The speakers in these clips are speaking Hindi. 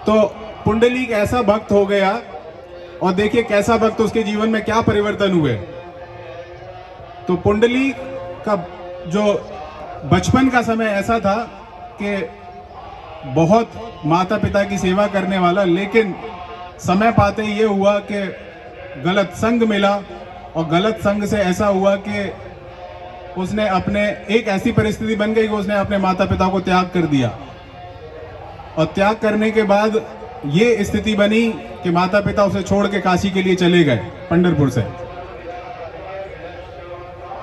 तो पुंडलीक ऐसा भक्त हो गया, और देखिए कैसा भक्त, उसके जीवन में क्या परिवर्तन हुए। तो पुंडलीक का जो बचपन का समय ऐसा था कि बहुत माता पिता की सेवा करने वाला, लेकिन समय पाते ही ये हुआ कि गलत संग मिला, और गलत संग से ऐसा हुआ कि उसने अपने, एक ऐसी परिस्थिति बन गई कि उसने अपने माता पिता को त्याग कर दिया। और त्याग करने के बाद ये स्थिति बनी कि माता पिता उसे छोड़ के काशी के लिए चले गए पंढरपुर से।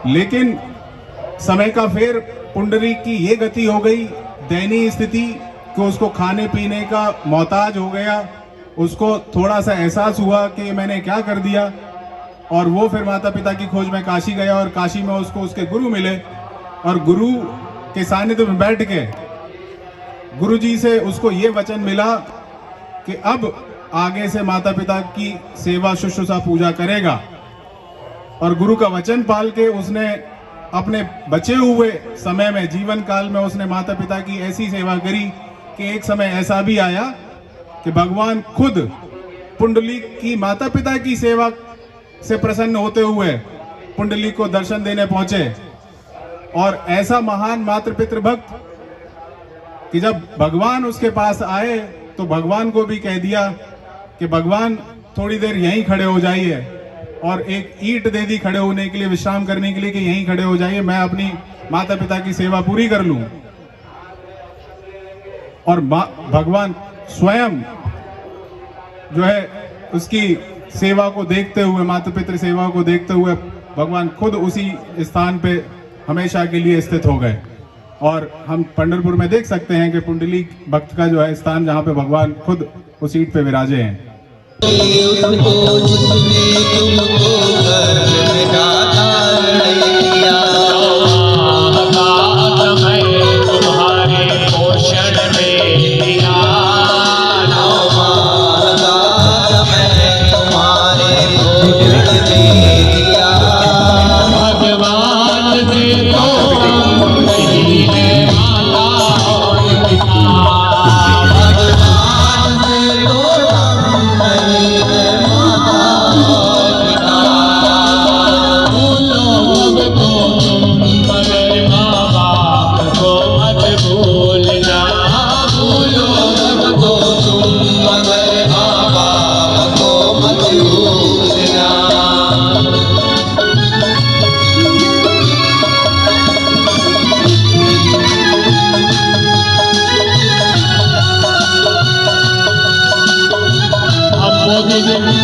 लेकिन समय का फिर पुंडरीक की ये गति हो गई, दयनीय स्थिति, कि उसको खाने पीने का मोहताज हो गया। उसको थोड़ा सा एहसास हुआ कि मैंने क्या कर दिया, और वो फिर माता पिता की खोज में काशी गया, और काशी में उसको उसके गुरु मिले, और गुरु के सानिध्य में बैठ के गुरु जी से उसको ये वचन मिला कि अब आगे से माता पिता की सेवा शुश्रूषा पूजा करेगा। और गुरु का वचन पाल के उसने अपने बचे हुए समय में, जीवन काल में, उसने माता पिता की ऐसी सेवा करी कि एक समय ऐसा भी आया कि भगवान खुद पुंडलीक की माता पिता की सेवा से प्रसन्न होते हुए पुंडलीक को दर्शन देने पहुंचे। और ऐसा महान मातृ पितृ भक्त कि जब भगवान उसके पास आए तो भगवान को भी कह दिया कि भगवान थोड़ी देर यहीं खड़े हो जाइए, और एक ईंट दे दी खड़े होने के लिए, विश्राम करने के लिए, कि यहीं खड़े हो जाइए, मैं अपनी माता पिता की सेवा पूरी कर लूं। और भगवान स्वयं जो है उसकी सेवा को देखते हुए, माता पितृ सेवा को देखते हुए, भगवान खुद उसी स्थान पे हमेशा के लिए स्थित हो गए। और हम पंढरपुर में देख सकते हैं कि पुंडलीक भक्त का जो है स्थान, जहाँ पे भगवान खुद उस सीट पे विराजे हैं।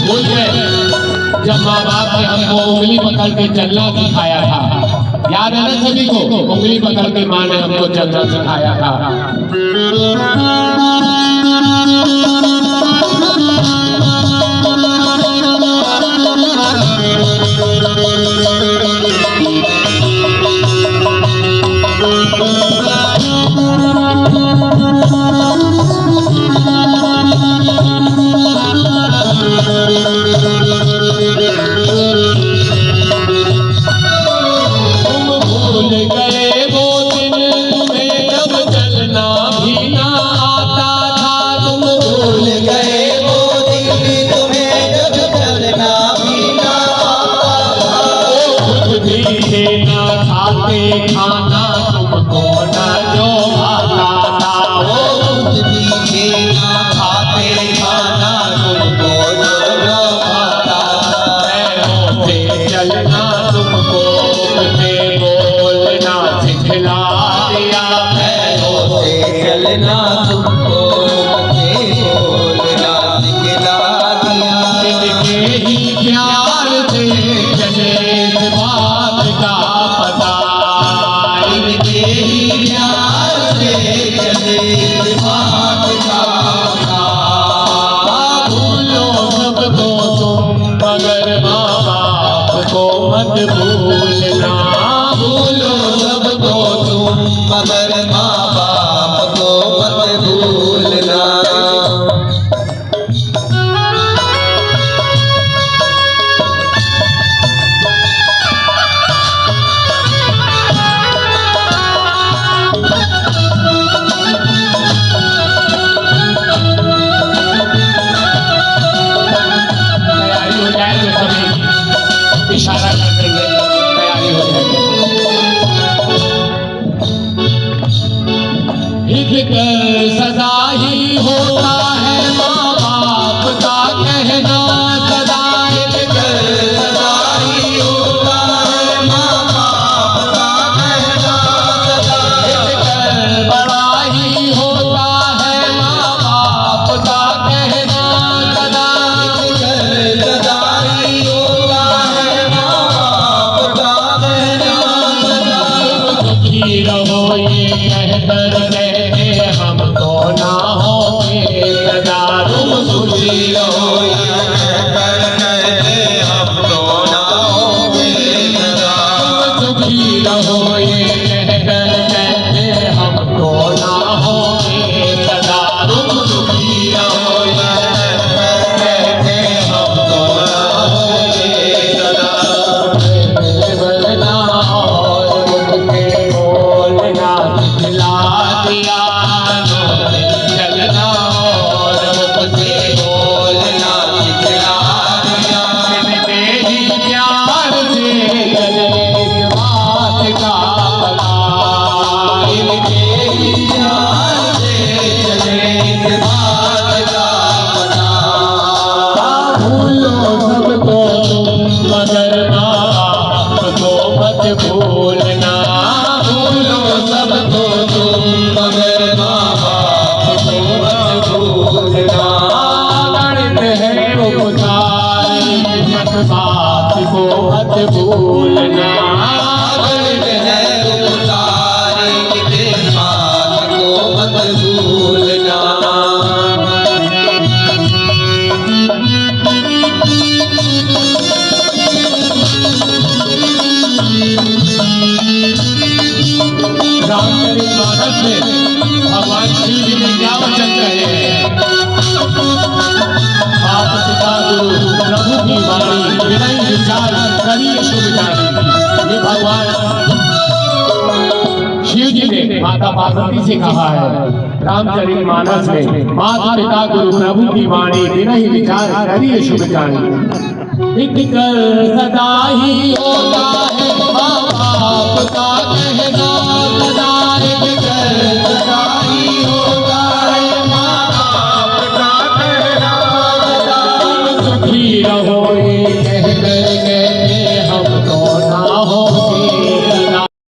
भूल गए जब माँ बाप ने हमको उंगली पकड़ के चलना सिखाया था। याद है ना सभी को, उंगली पकड़ के माँ ने हमको चलना सिखाया था। खाना तुमको न जो आता था, वो कुछ भी ना खाते, खाना तुमको न जो आता था। पैरों से चलना तुमको मुझे बोलना सिखला दिया, पैरों से चलना तुमको मुझे बोलना सिखला दिया। इनके ही प्यार से चले इस बात का पता, इनके ही कर सदा ही होता है माँ बाप का कहना, सदा कर सदा ही होता है माँ बाप का कहना, सदा कर बड़ा ही होता है माँ बाप का कहना, सदा कर सदा ही होता है माँ बाप का कहना, सदा दुखी रहो ये कहकर कहते हम तो ना होंगे सदा, तुम सुखी रहो ये कहकर कहते हम तो ना होंगे सदा, तुम सुखी रहो ये कहकर कहते हम तो ना होंगे सदा, तुम सुखी रहो ये कहकर कहते हम तो ना होंगे सदा। बोलना और मुझके बोलना दिखला दिया, चलना और मुझसे बोलना दिखला दिया, तेरी प्यार से चले इस बात का पता, तेरी प्यार से चले इस बात का पता। भूलो सबको मगर माँ बाप को मत भूलना, भूलो सबको तुम मगर माँ बाप को मत भूलना, गणित है उपकार मत बाप को मत भूलना, गणित है उपकार बाप को मत भूलना। रामचरितमानस में भगवान शिव जी ने क्या वचन कहे हैं? माता पिता गुरु प्रभु की वाणी विनय विचार करिए शुभ जानी, ये भगवान शिव जी ने माता पार्वती से कहा है रामचरितमानस में, माता पिता गुरु प्रभु की वाणी विनय विचार करिए शुभ जानी, कर सदा ही होता है माँ बाप का